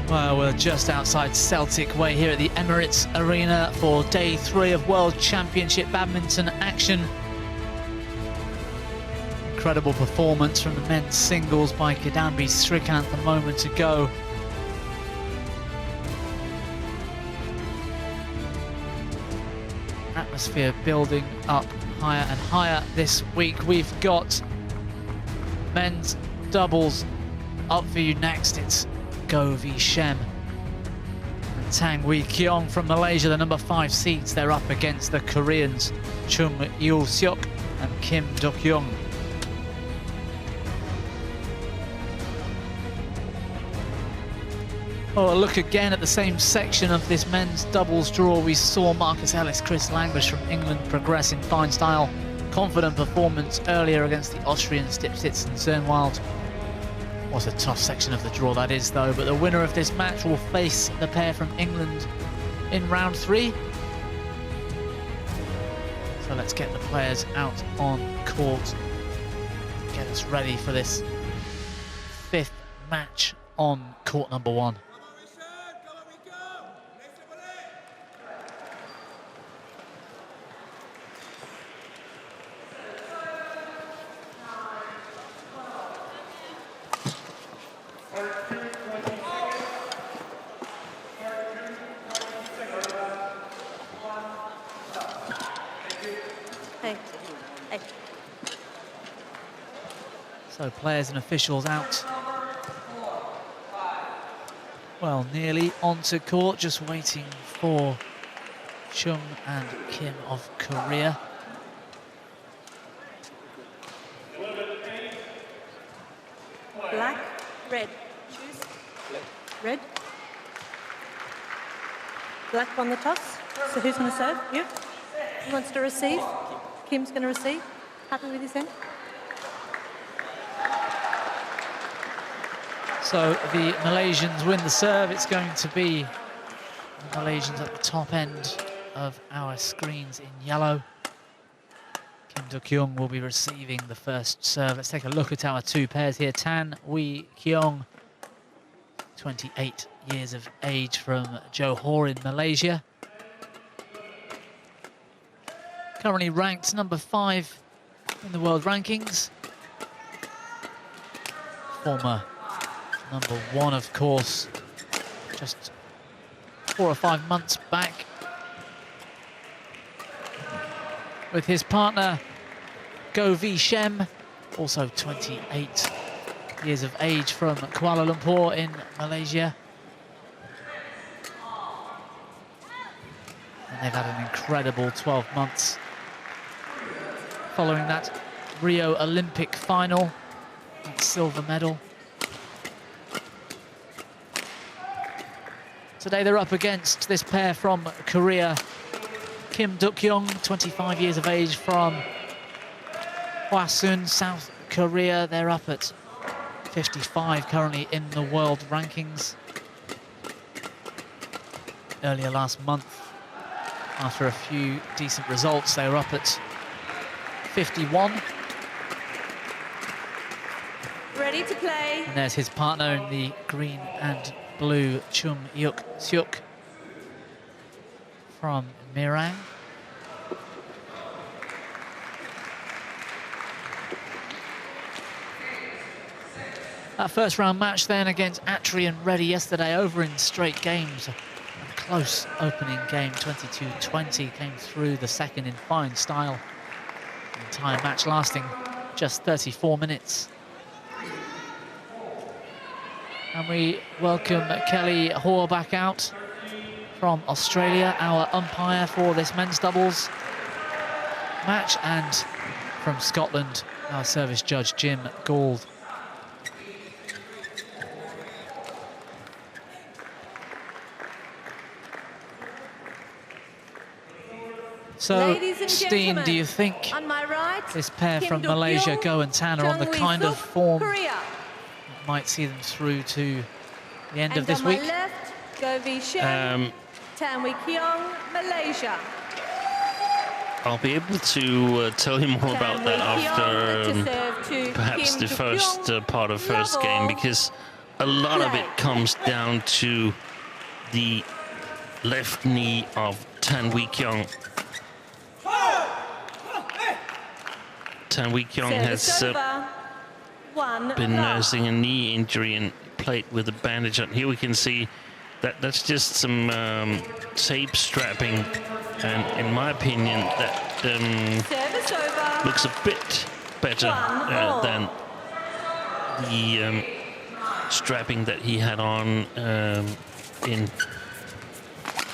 Well, we're just outside Celtic Way here at the Emirates Arena for day 3 of World Championship badminton action. Incredible performance from the men's singles by Kidambi Srikanth a moment ago. Atmosphere building up higher and higher this week. We've got men's doubles up for you next. It's Go v Shem and Kiong from Malaysia, the number 5 seeds. They're up against the Koreans Chung Seok and Dukyoung. Oh, a look again at the same section of this men's doubles draw. We saw Marcus Ellis, Chris Langbush from England progress in fine style. Confident performance earlier against the Austrians Stipsitz and Zernwald. What a tough section of the draw that is, though. But the winner of this match will face the pair from England in round 3. So let's get the players out on court. Get us ready for this 5th match on court number 1. So players and officials out. Well, nearly onto court, just waiting for Chung and Kim of Korea. Black, red. Choose. Red. Black won the toss. So who's going to serve? You? Who wants to receive? Kim's going to receive. Happy with his end? So the Malaysians win the serve. It's going to be the Malaysians at the top end of our screens in yellow. Kim Dukyoung will be receiving the first serve. Let's take a look at our 2 pairs here. Kiong, 28 years of age from Johor in Malaysia. Currently ranked number 5 in the world rankings. Former number 1, of course, just 4 or 5 months back. With his partner, Go v Shem, also 28 years of age from Kuala Lumpur in Malaysia. And they've had an incredible 12 months following that Rio Olympic final, that silver medal. Today they're up against this pair from Korea, Kim Dukyoung, 25 years of age from Hwasun, South Korea. They're up at 55 currently in the world rankings. Earlier last month, after a few decent results, they were up at 51. Ready to play. And there's his partner in the green and blue, Chung Seok from Mirang. That first round match then against Atri and Reddy yesterday over in straight games. A close opening game, 22-20, came through the second in fine style. The entire match lasting just 34 minutes. And we welcome Kelly Hoare back out from Australia, our umpire for this men's doubles match, and from Scotland, our service judge, Jim Gould. So, Steen, do you think this pair from Malaysia, Go and Tan, are on the kind of form that might see them through to the end of this week? Left, Go v Shem, Tan Kiong, Malaysia. I'll be able to tell you more about that after perhaps the first part of first game, because a lot of it comes down to the left knee of Kiong. Kiong has been nursing a knee injury and played with a bandage on. Here we can see that that's just some tape strapping, and in my opinion that looks a bit better than the strapping that he had on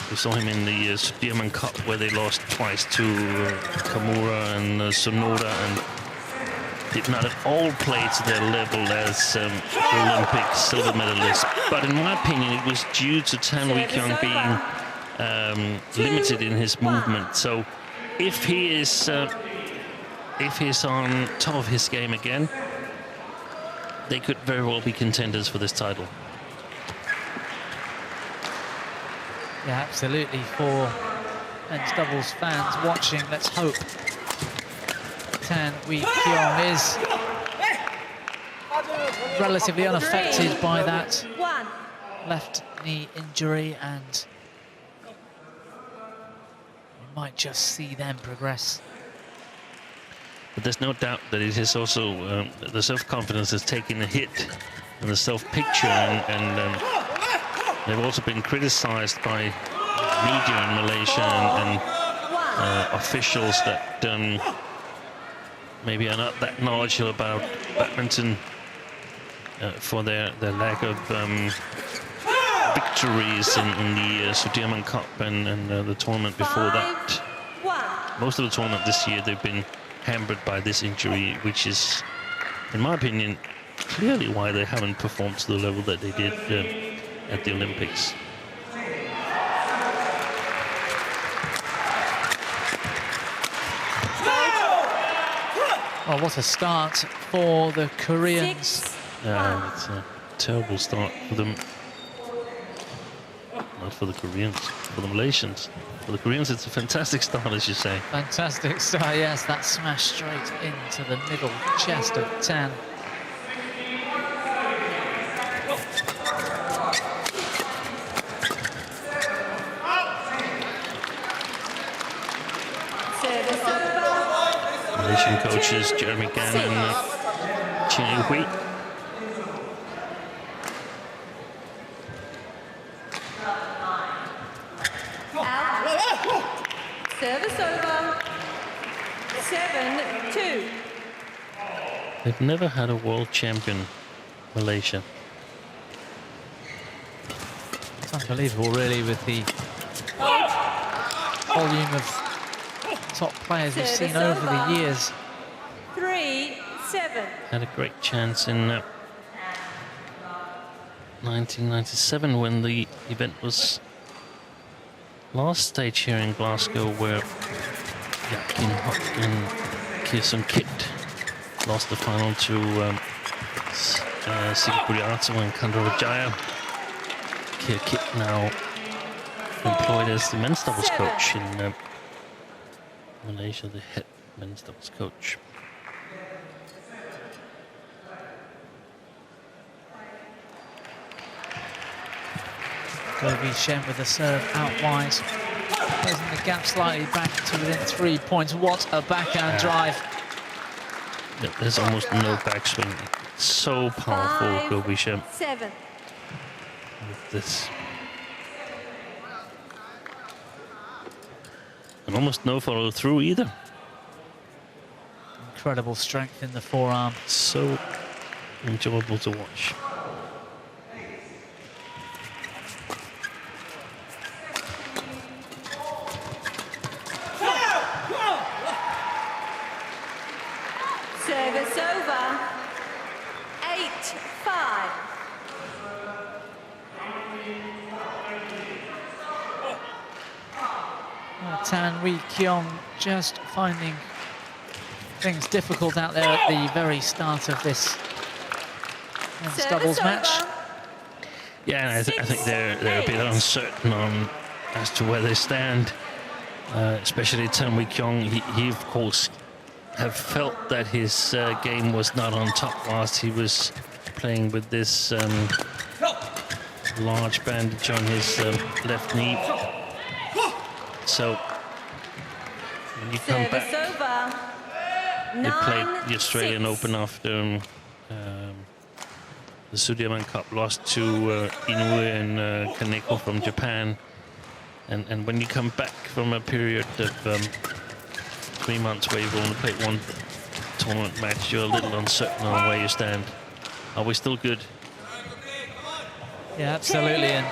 we saw him in the Sudirman Cup, where they lost twice to Kamura and Sonoda, and did not at all play to their level as Olympic silver medalists. But in my opinion, it was due to Kiong being limited in his movement. So if he's on top of his game again, they could very well be contenders for this title. Yeah, absolutely. For men's doubles fans watching, let's hope Kiong is relatively unaffected by that left knee injury, and we might just see them progress. But there's no doubt that it is also the self-confidence has taken a hit in the self-picture, and they've also been criticized by media in Malaysia and officials that maybe are not that knowledgeable about badminton for their lack of victories in the Sudirman Cup and the tournament before that. Most of the tournament this year, they've been hampered by this injury, which is, in my opinion, clearly why they haven't performed to the level that they did at the Olympics. Oh, what a start for the Koreans. It's a terrible start for them. Not for the Koreans, for the Malaysians. For the Koreans, it's a fantastic start, as you say. Fantastic start, yes. That smash straight into the middle chest of Tan. Malaysian coaches Jeremy Gannon and Chin Hui. Service over. 7-2. They've never had a world champion, Malaysia. It's unbelievable, really, with the volume of top players we've seen over the years. 3-7. Had a great chance in 1997 when the event was last stage here in Glasgow, where Yakin Hok and Kirsten Kitt lost the final to Sigurd and Kandravijaya. Kitt now employed as the men's doubles coach in Malaysia, the head men's doubles coach. Shem with the serve out wide, closing the gap slightly back to within 3 points. What a backhand drive. There's almost no backswing. It's so powerful, Shem. 7. With this. And almost no follow through either. Incredible strength in the forearm. So enjoyable to watch. Service over. 8-5. Kiong just finding things difficult out there at the very start of this men's doubles match. Yeah, and I think they're a bit uncertain on as to where they stand, especially Kiong. He of course have felt that his game was not on top whilst he was playing with this large bandage on his left knee. So when you come back, they played the Australian Open after the Sudirman Cup, lost to Inoue and Kaneko from Japan. And when you come back from a period of 3 months where you've only played one tournament match, you're a little uncertain on where you stand. Are we still good? Yeah, absolutely. And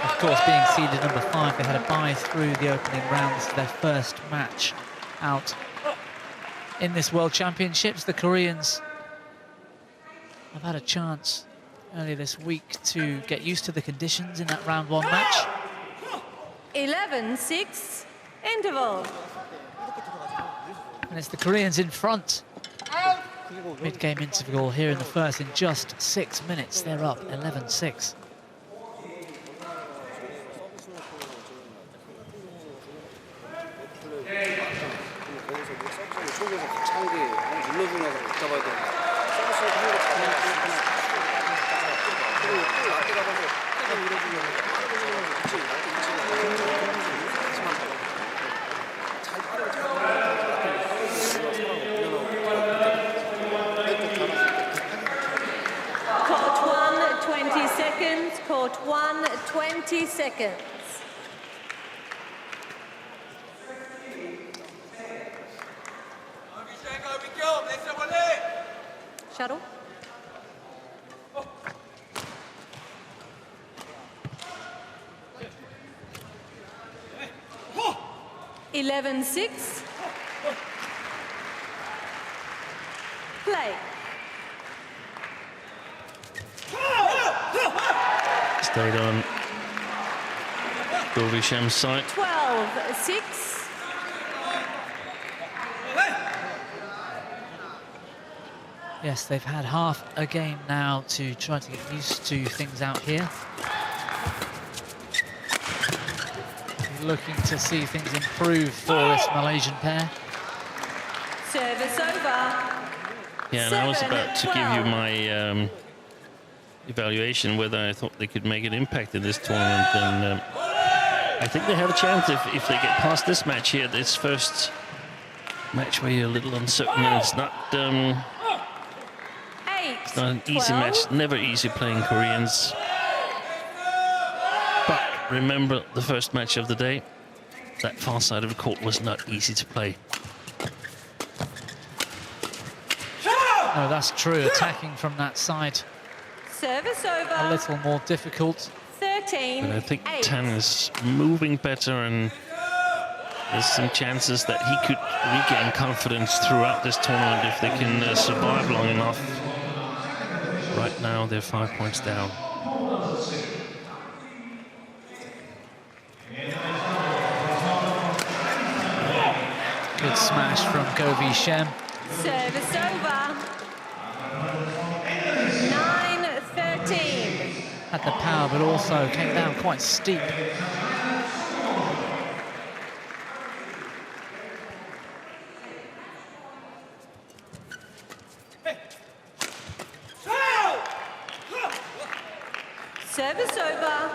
of course, being seeded number 5, they had a bye through the opening round. This is their first match out in this World Championships. The Koreans have had a chance earlier this week to get used to the conditions in that round 1 match. 11-6, interval. And it's the Koreans in front. Mid-game interval here in the first in just 6 minutes. They're up 11-6. Court 1, 20 seconds. Shuttle. Oh. 11-6. Play. Stayed on Shem's side. 12-6. Yes, they've had half a game now to try to get used to things out here. Looking to see things improve for this Malaysian pair. Service over. Yeah, and I was about to give you my evaluation whether I thought they could make an impact in this tournament, and I think they have a chance if they get past this match here, this first match where you're a little uncertain. And it's not an easy match, never easy playing Koreans. But remember the first match of the day, that far side of the court was not easy to play. Oh, that's true, attacking from that side. Service over. A little more difficult. 13. But I think Tan is moving better, and there's some chances that he could regain confidence throughout this tournament if they can survive long enough. Right now, they're 5 points down. Good smash from Govi Shem. Service over. 9-13. Had the power, but also came down quite steep. Service over.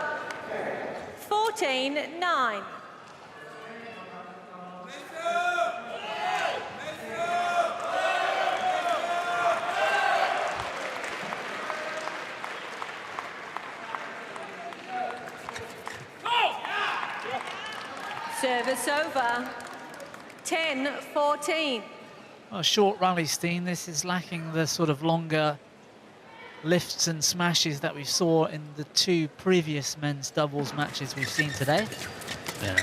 14-9. Service over. 10-14. A short rally, Steen. This is lacking the sort of longer lifts and smashes that we saw in the 2 previous men's doubles matches we've seen today. Yeah,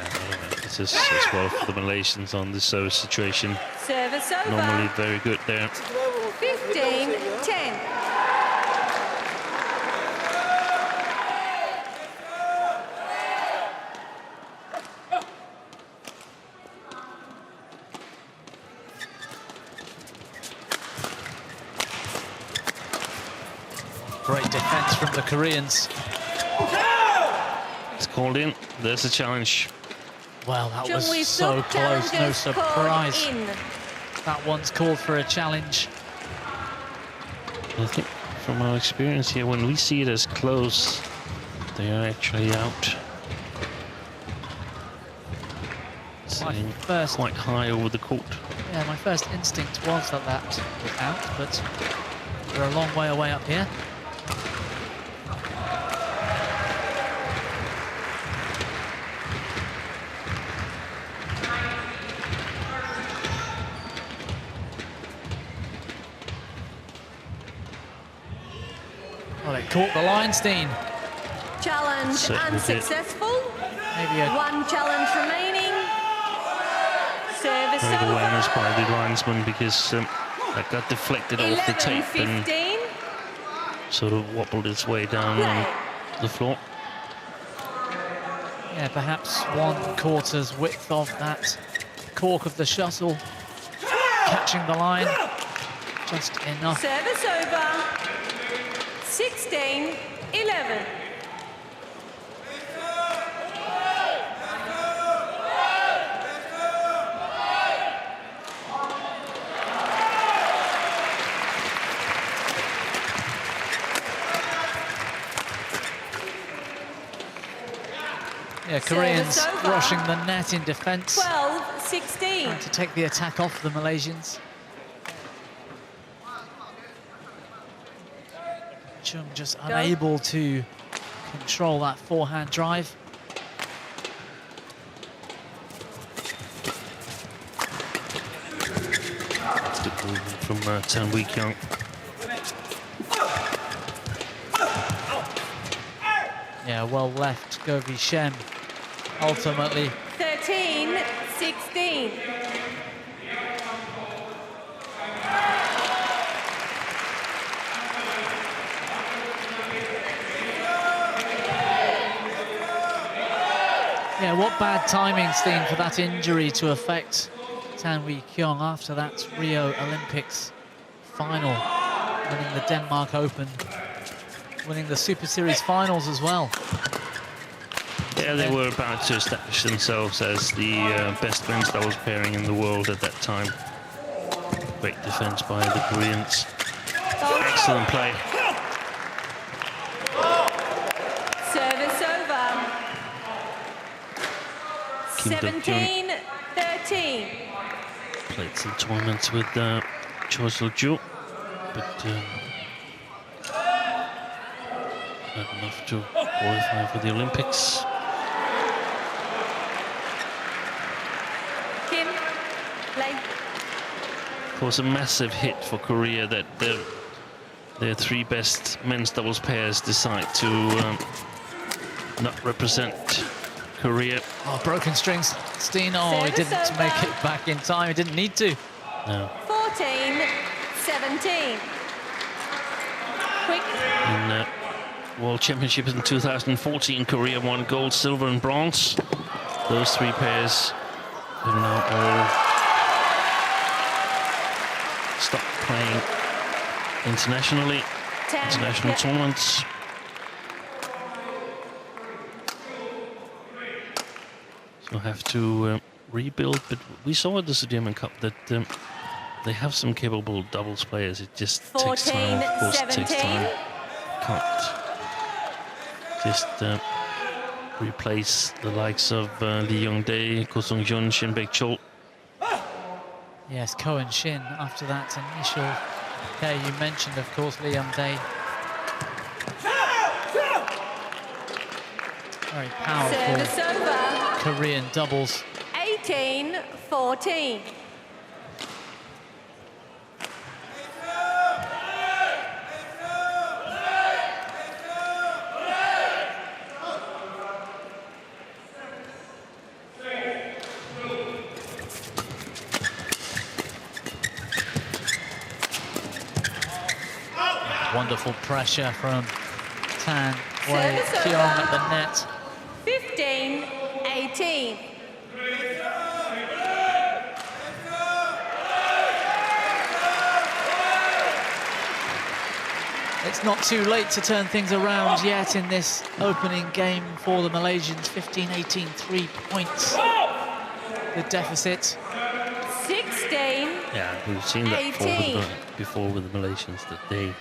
this is as well for the Malaysians on this service situation. Service over. Normally very good there. 15-10. Great defense from the Koreans. It's called in. There's a challenge. Well, that was Chung so Seok close, no challenges surprise. called in. That one's called for a challenge. I think from our experience here, when we see it as close, they are actually out. Sitting quite high over the court. Yeah, my first instinct was that that was out, but we're a long way away up here. Well, it caught the line, Steen. Challenge Certainly unsuccessful. Maybe a One challenge remaining. Service Very good over. awareness by the linesman, because that got deflected off the tape and 11-15. sort of wobbled its way down on the floor. yeah, perhaps 1/4's width of that cork of the shuttle catching the line. Just enough. Service over. 16-11. Yeah, Koreans Service over. rushing the net in defence, 12-16. trying to take the attack off the Malaysians. Chung just unable to control that forehand drive. Good movement from Dukyoung. Yeah, well left, Govi Shem. Ultimately, 13-16. yeah, what bad timing, Steen, for that injury to affect Kiong after that Rio Olympics final, winning the Denmark Open, winning the Super Series finals as well. Yeah, they were about to establish themselves as the best men's doubles pairing in the world at that time. Great defense by the Koreans. Excellent play. Service over. Dukyoung 17-13. played some tournaments with Cho Seo-ju, but not enough to qualify for the Olympics. Kim, play. Of course, a massive hit for Korea that their three best men's doubles pairs decide to not represent Korea. Oh, broken strings, Steen. Oh, he Service didn't over. make it back in time. He didn't need to. No. 14-17. Quick. In World Championships in 2014, Korea won gold, silver, and bronze. Those three pairs have now all stopped playing internationally, 10. international tournaments. So have to rebuild, but we saw at the Sudirman Cup that they have some capable doubles players. It just takes time, of course, it takes 14-17. time. Can't just replace the likes of Lee Young-dae, Ko Sung-hyun, Shin Baek-chul. Yes, Ko and Shin after that initial pair you mentioned, of course, Lee Young-dae. Very Service powerful over. Korean doubles. 18-14. Wonderful pressure from Tan Wei Service Kiong over. at the net. 15-18. It's not too late to turn things around yet in this opening game for the Malaysians. 15-18, 3 points. The deficit. 16. Yeah, we've seen that 18. before with the Malaysians, that they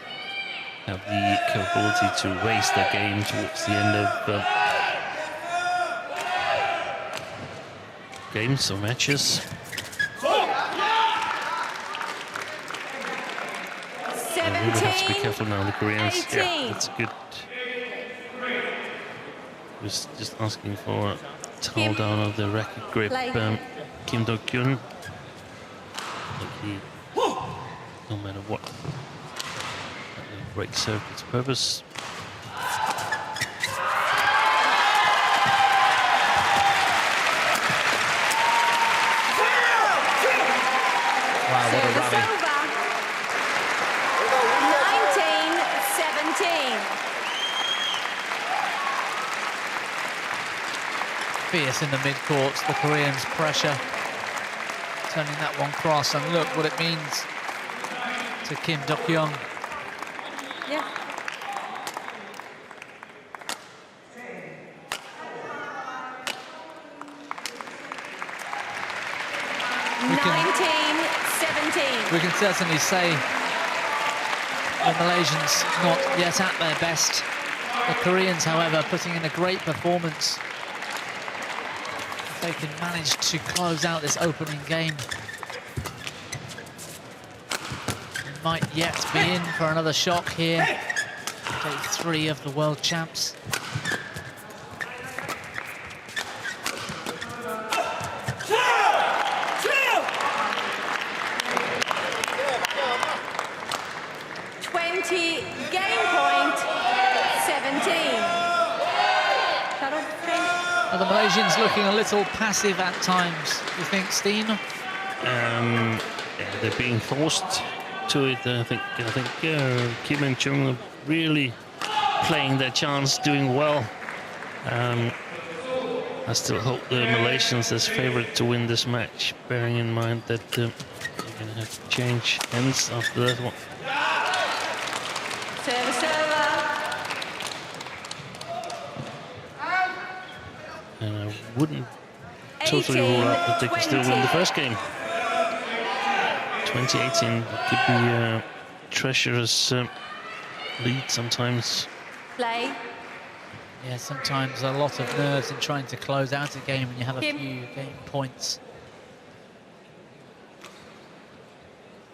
have the capability to raise their game towards the end of games or matches. They really have to be careful now, the Koreans. 18. Yeah, that's good. Was just asking for a towel down of the racket grip. Kim Dukyoung. No matter what, break serve its purpose. Wow, what a rally. 19-17. Fierce in the mid-court, the Koreans pressure. Turning that one cross, and look what it means to Kim Dukyoung. Yeah. We can certainly say the Malaysians not yet at their best. The Koreans, however, putting in a great performance. If they can manage to close out this opening game, they might yet be in for another shock here. Day 3 of the World Champs. Game point 17. Are the Malaysians looking a little passive at times, you think, Steen? Yeah, they're being forced to it. I think Kim and Chung are really playing their chance, doing well. I still hope the Malaysians as favourite to win this match, bearing in mind that they're going to have to change ends after that one. Service over. And I wouldn't totally rule out that they can still win the first game. 2018 could be a treacherous lead sometimes. Play. Yeah, sometimes a lot of nerves in trying to close out a game when you have a Kim. few game points.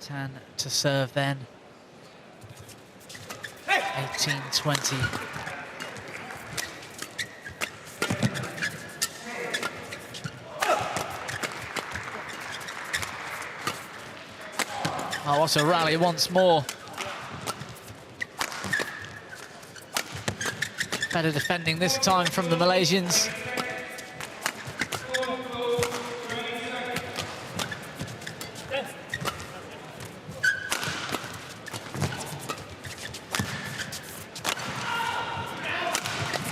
Tan to serve then. 18-20. Oh, what a rally once more. Better defending this time from the Malaysians.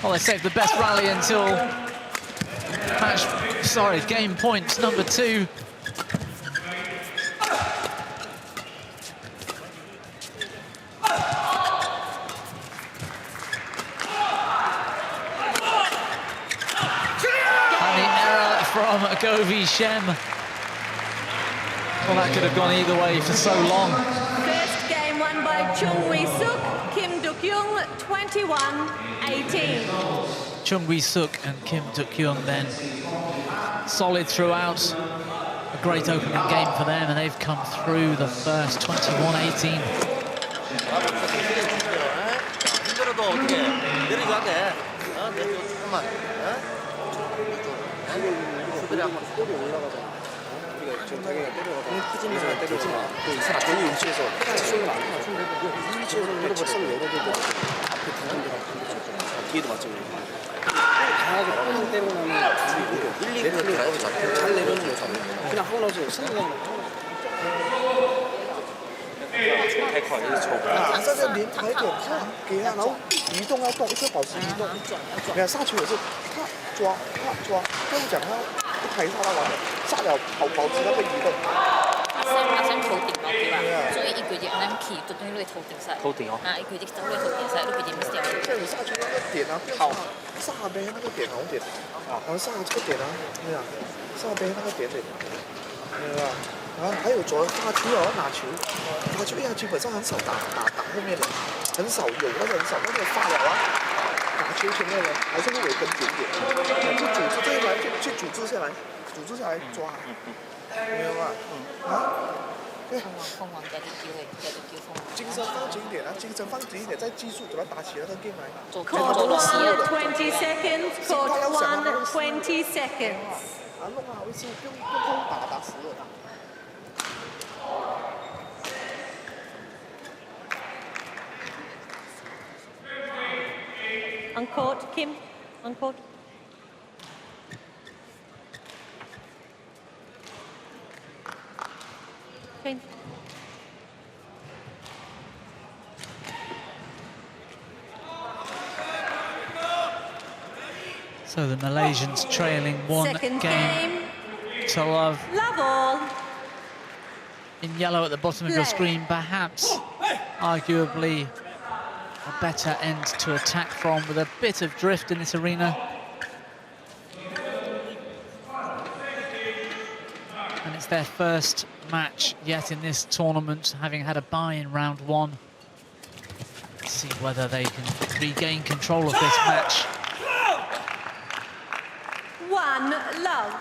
Well, they saved the best rally until game point number 2. And the error from Govi Shem. Well, that could have gone either way for so long. First game won by Chung Seok, Kim Dukyoung, 21-18. Chung Seok and Kim Dukyoung then solid throughout. A great opening game for them, and they've come through the first 21-18. 很少有，但是很少，那个发了啊，打球前面呢还是会有一根点点，就组织这一来，去组织下来，抓，明白吗？啊？对。凤凰给啲叫佢，繼續叫鳳凰。精神放緊一點啊，精神放緊一點，再技術怎麼打起來個 game 來。 Court 1, 20 seconds. Court 1, 20 seconds. 啊，弄啊，好似不用打死了。 On court, Kim. On court. Kim. So the Malaysians trailing one Second game to love. Love all. In yellow at the bottom of your screen, perhaps arguably a better end to attack from, with a bit of drift in this arena. And it's their first match yet in this tournament, having had a bye in round one. Let's see whether they can regain control of this match. 1 love.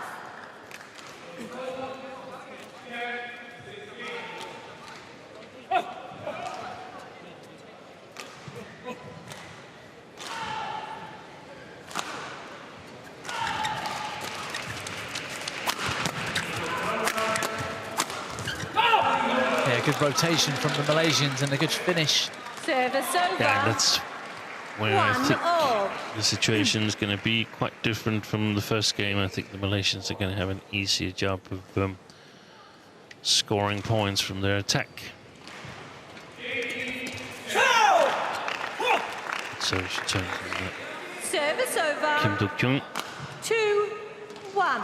Yeah, good rotation from the Malaysians and a good finish. Service over. Yeah, that's where I 1 think all. the situation is going to be quite different from the first game. I think the Malaysians are going to have an easier job of scoring points from their attack. So she turns from Service over. Kim Dukyoung. 2, 1.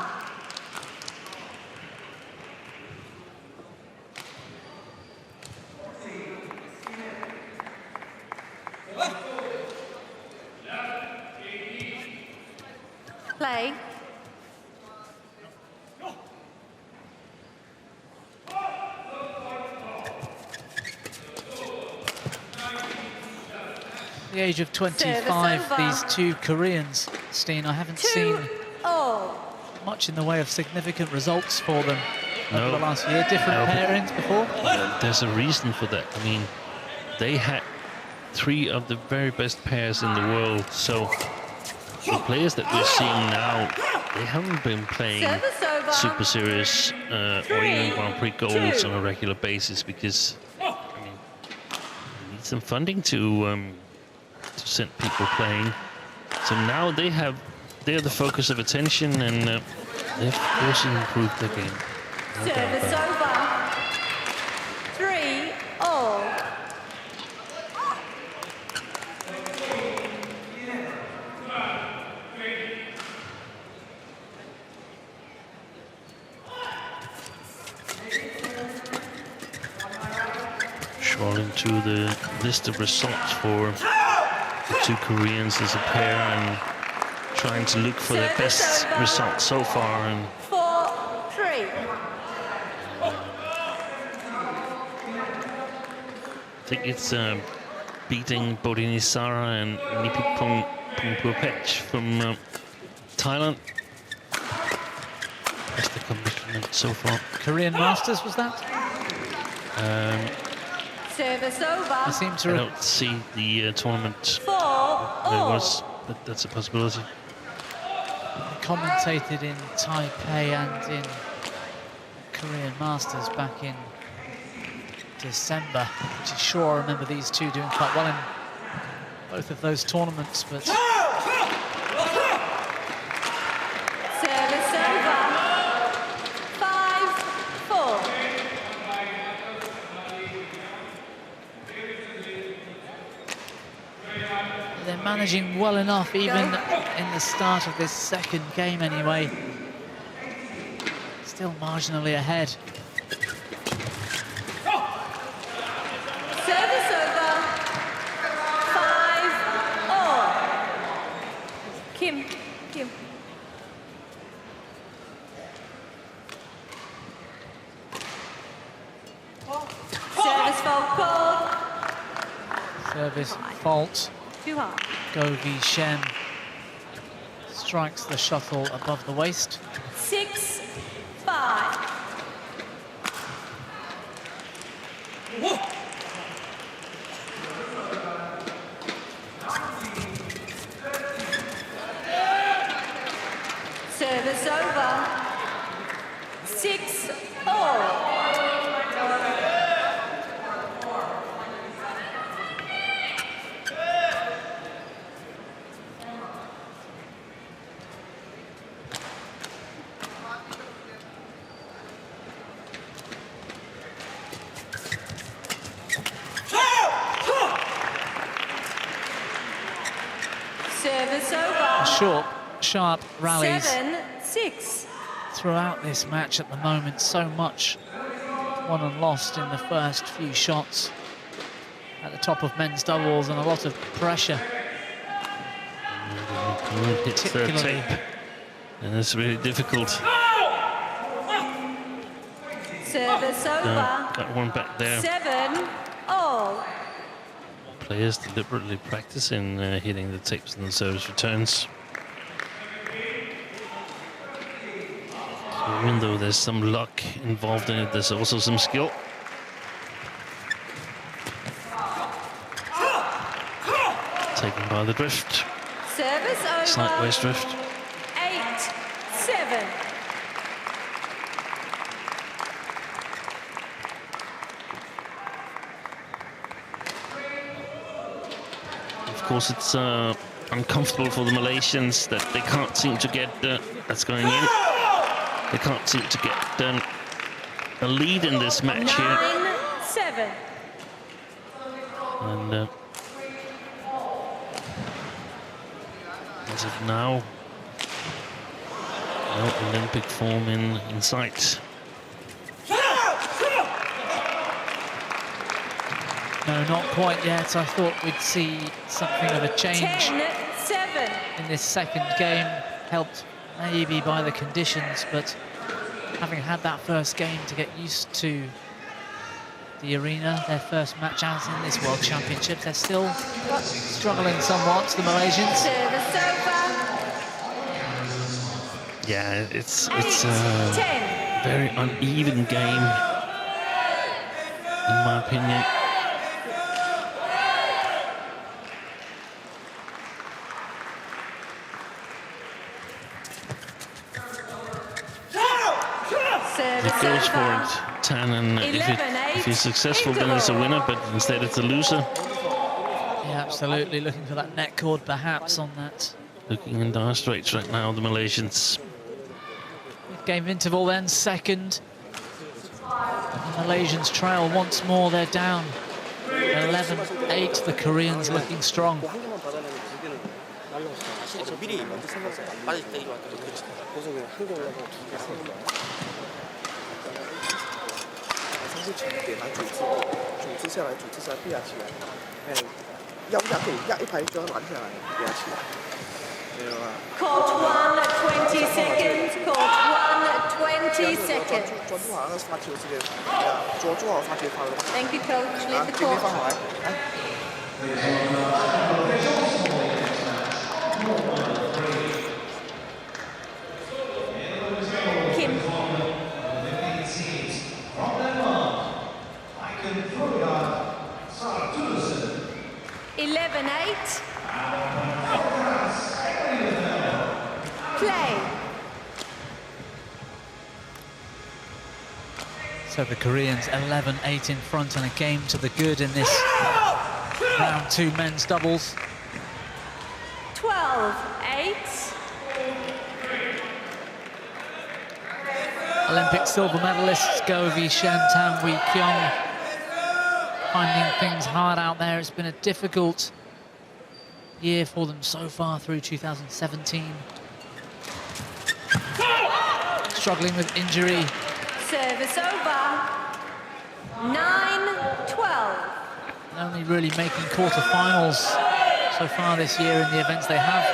Play. At the age of 25, these two Koreans, Steen, I haven't seen 2 all. much in the way of significant results for them over No. the last year. Different No. pairings before. There's a reason for that. I mean, they had 3 of the very best pairs in the world. So the players that we're seeing now, they haven't been playing Service over. Super Series or even Grand Prix Golds on a regular basis, because I mean, we need some funding to send people playing. So now they're the focus of attention, and they've also improved their game. No doubt Service about over. 3 all. Scrolling to the list of results for the 2 Koreans as a pair and trying to look for their best results so far. And 4, 3. I think it's beating Bodini Sara and Nipipong Pungpupech from Thailand. That's the accomplishment so far. Korean Masters, was that? Service I over. seem I to don't see the tournament. 4 There all. was, but that's a possibility. commentated in Taipei and in Korean Masters back in December. Which is sure I remember these two doing quite well in both of those tournaments, but Service over. 5-4. they're managing well enough, even in the start of this second game anyway. Still marginally ahead. Service over. 5-all. Kim. Service fault called. Service fault. Too high. Go V Shem strikes the shuttle above the waist. 6-5. Service over. 6-all. Service over. Short, sharp rallies 7-6. throughout this match at the moment. So much won and lost in the first few shots at the top of men's doubles, and a lot of pressure. Hits their Particularly- tape, and it's really difficult. Service over. Got one back there. 7-all. Players deliberately practicing hitting the tapes and the service returns. So even though there's some luck involved in it, there's also some skill. Taken by the drift, Service over. sideways drift. 8-7. Of course, it's uncomfortable for the Malaysians that they can't seem to get that's going in. They can't seem to get a lead in this match here. 9-7. And as of now, no Olympic form in sight. No, not quite yet. I thought we'd see something of a change 10-7. in this second game, helped maybe by the conditions, but having had that first game to get used to the arena, their first match out in this World Championships, they're still struggling somewhat, the Malaysians. Service over. Yeah, it's a 8-10. very uneven game, in my opinion. Service It goes for over. it, Tan, and if 11-8, he's successful, then it's a winner, but instead it's a loser. Yeah, absolutely, looking for that net cord perhaps on that. Looking in dire straits right now, the Malaysians. Game interval then, second. The Malaysians trail once more, they're down 11-8, the Koreans looking strong. Court 1, 20 seconds. Court 1, 20 seconds. Thank you, coach. Leave the court. Kim. 11-8. Play. So the Koreans 11-8 in front, and a game to the good in this round 2 men's doubles. 12-8. Olympic silver medalists Go V Shen, Tan Wee Kiong finding things hard out there. It's been a difficult year for them so far through 2017. Struggling with injury. Service over. 9-12. Only really making quarterfinals so far this year in the events they have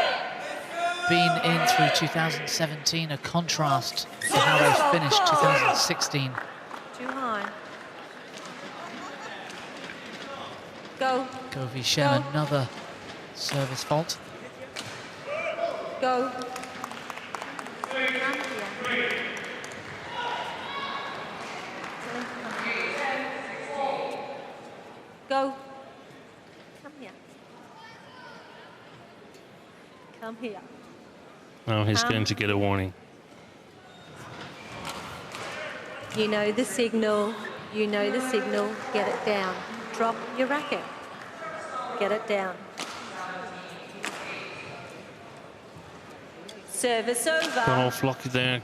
been in through 2017, a contrast to how they finished 2016. Too high. Go. Govi Shem, another service fault. Go. Go. Come here. Come here. Now he's going to get a warning. You know the signal. You know the signal. Get it down. Drop your racket. Get it down. Service over. Got off lucky there.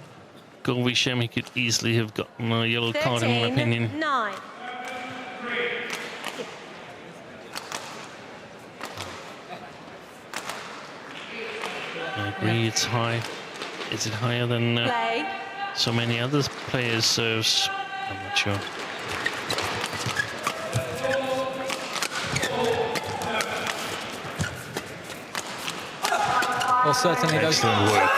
Govi Shem, he could easily have gotten a yellow card, in my opinion. 13-9. I agree, it's high. Is it higher than Play. so many other players' serves? I'm not sure. Well, certainly Excellent work.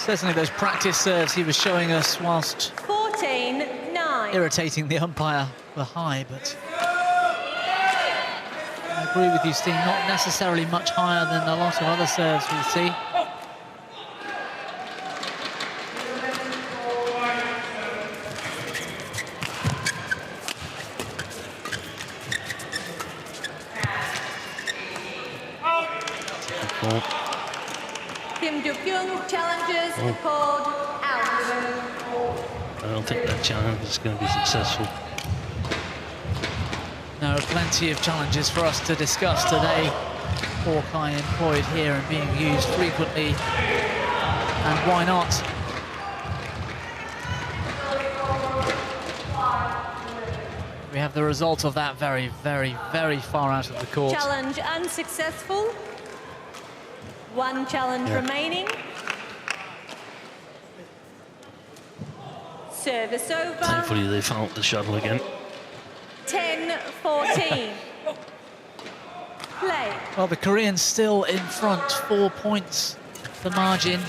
certainly those practice serves he was showing us whilst 14-9. irritating the umpire were high, but I agree with you, Steve, not necessarily much higher than a lot of other serves we see. Kim Dukyoung challenges called out. I don't think that challenge is going to be successful. There are plenty of challenges for us to discuss today. Hawkeye employed here and being used frequently, and why not? We have the result of that very, very, very far out of the court. Challenge unsuccessful. One challenge remaining. Service over. Thankfully, they fouled the shuttle again. 10-14. Play. Well, the Koreans still in front, 4 points the margin.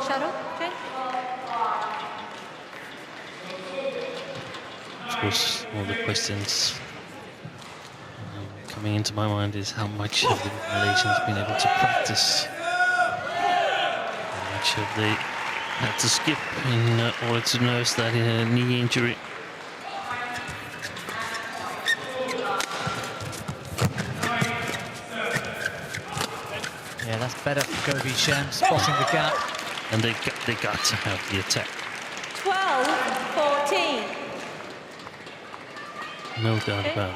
Shuttle, Jen? Of course, one of the questions coming into my mind is how much have the Malaysians been able to practice? How much have they had to skip in order to nurse that knee injury? Yeah, that's better for Govi Shem, spotting the gap. And they got to have the attack. 12-14. No doubt about it.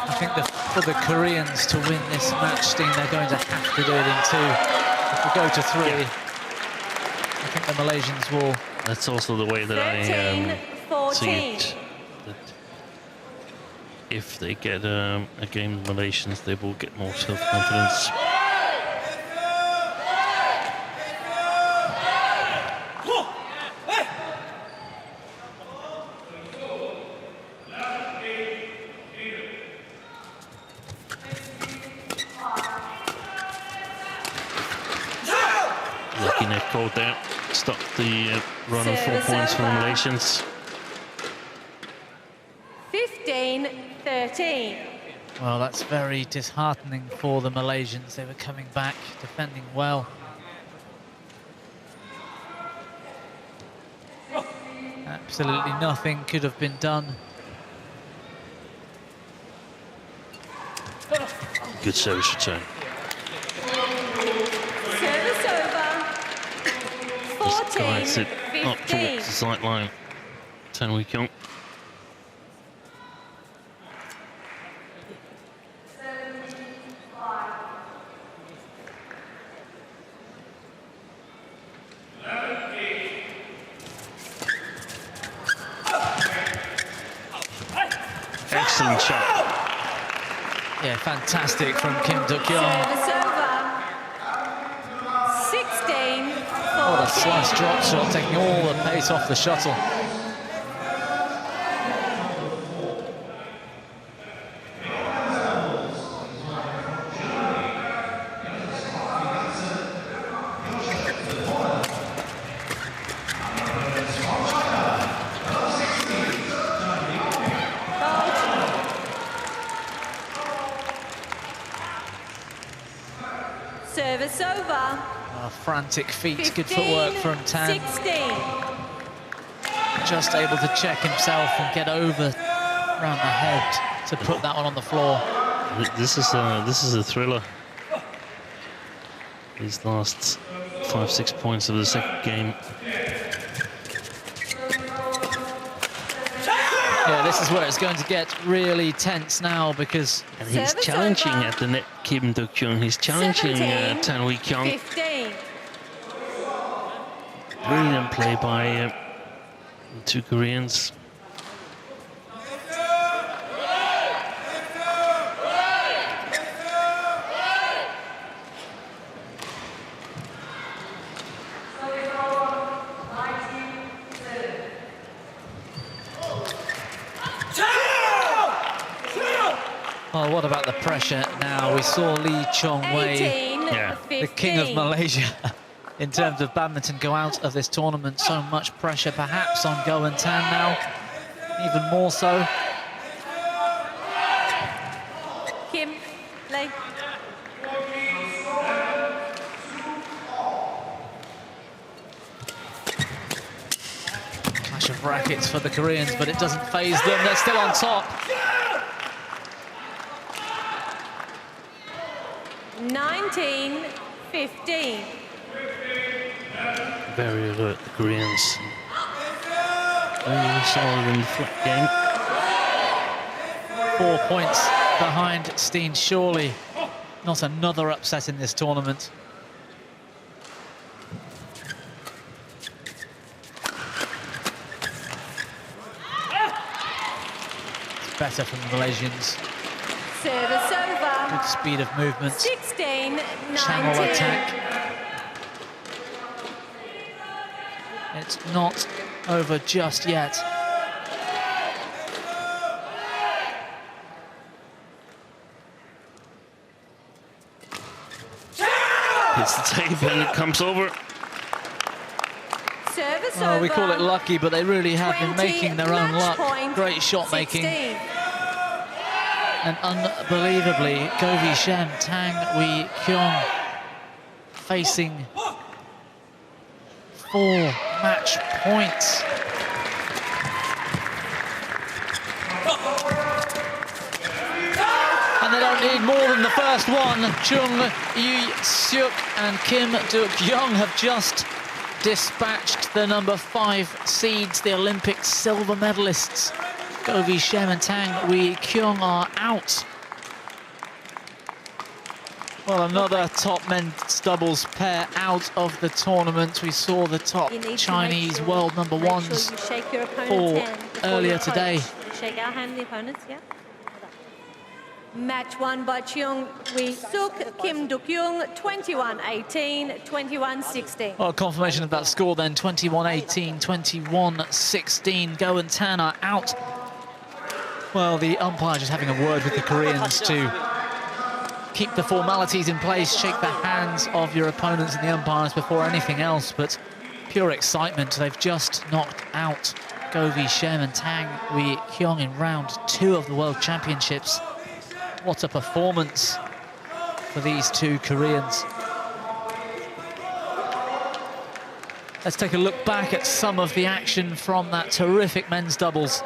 I think for the Koreans to win this match, Steen, they're going to have to do it in 2. If we go to 3, I think the Malaysians will. That's also the way that I see it. That if they get a game of Malaysians, they will get more self-confidence. Lucky net caught there. Stopped the run of 4 points for the Malaysians. 15-13. Well, that's very disheartening for the Malaysians. They were coming back, defending well. Absolutely nothing could have been done. Good service return. Service over. Just guides it up 14-15. towards the sideline. Dukyoung. Excellent excellent shot. Yeah, fantastic from Kim Dukyoung. Service over. 16. What a slice drop shot, taking all the pace off the shuttle. Service over. Frantic feet, 15, good footwork from Tang. 16. Just able to check himself and get over around the head to put that one on the floor. This is a thriller. These last 5-6 points of the second game. Yeah, this is where it's going to get really tense now because... And he's Service challenging over. at the net, Kim Dukyoung. He's challenging 17, Tan Kiong. 15. Brilliant play by the two Koreans. Well, what about the pressure now? We saw Lee Chong-wei, 18. Yeah. 15. the king of Malaysia, in terms of badminton, go out of this tournament. So much pressure perhaps on Go and Tan now, even more so. Kim, play. Clash of rackets for the Koreans, but it doesn't faze them. They're still on top. 19, 15. Very alert, the Koreans. Very solid in the flat game. 4 points behind Steen. Surely not another upset in this tournament. It's better from the Malaysians. Service over. Good speed of movement. 16, 19. Channel attack. It's not over just yet. Hits the table and it comes over. Service Well, over. we call it lucky, but they really have been 20, making their own match luck. point, Great shot making. 16. And unbelievably, Govi Shem, Tang Wee Kiong facing 4 match points. And they don't need more than the first one. Chung, Yu, Seok and Kim Dukyoung have just dispatched the number 5 seeds, the Olympic silver medalists. Govi Shem and Tang Wee Kiong are out. Well, another top men's doubles pair out of the tournament. We saw the top You need to Chinese make sure- world number make ones sure you shake your opponent's fall hand before earlier your coach. today. Shake our hand, the opponents, yeah? Match won by Chung Wee Suk, Kim Dukyoung, 21-18, 21-16. Well, confirmation of that score then, 21-18, 21-16. Go and Tan are out. Well, the umpire just having a word with the Koreans to keep the formalities in place, shake the hands of your opponents and the umpires before anything else, but pure excitement. They've just knocked out Govi Shem and Tang Wee Kiong in round 2 of the World Championships. What a performance for these two Koreans. Let's take a look back at some of the action from that terrific men's doubles.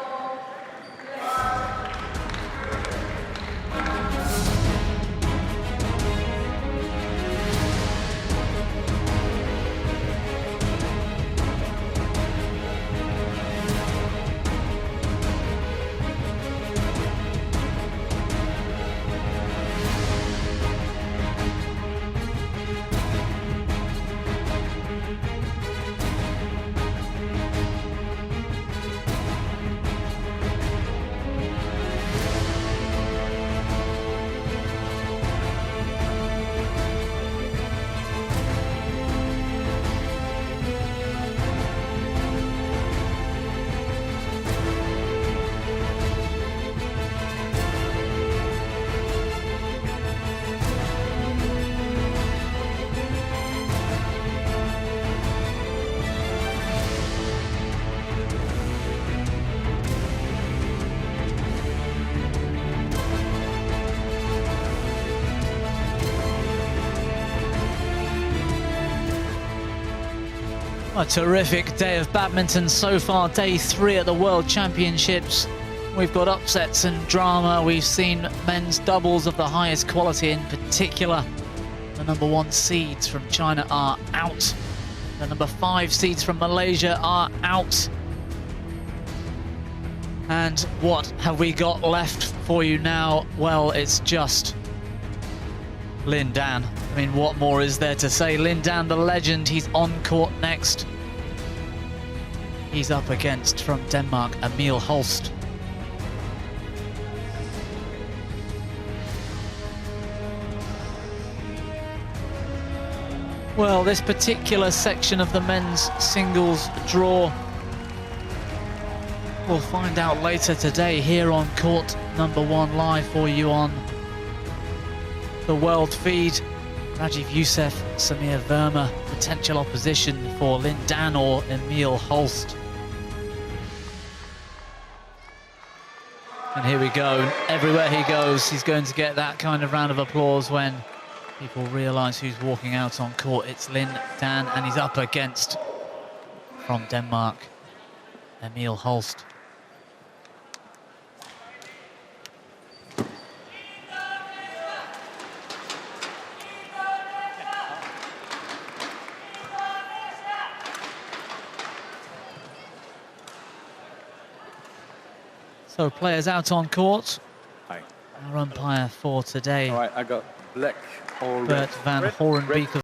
A terrific day of badminton so far, day 3 at the World Championships. We've got upsets and drama. We've seen men's doubles of the highest quality, in particular. The number 1 seeds from China are out. The number 5 seeds from Malaysia are out. And what have we got left for you now? Well, it's just Lin Dan. I mean, what more is there to say? Lin Dan, the legend, he's on court next. He's up against, from Denmark, Emil Holst. Well, this particular section of the men's singles draw, we'll find out later today here on court number 1, live for you on the world feed. Rajiv Youssef, Samir Verma, potential opposition for Lin Dan or Emil Holst. And here we go. Everywhere he goes, he's going to get that kind of round of applause when people realise who's walking out on court. It's Lin Dan, and he's up against, from Denmark, Emil Holst. So players out on court. Hi. Our umpire for today, All right, I got black or red. Bert van Horenbeek.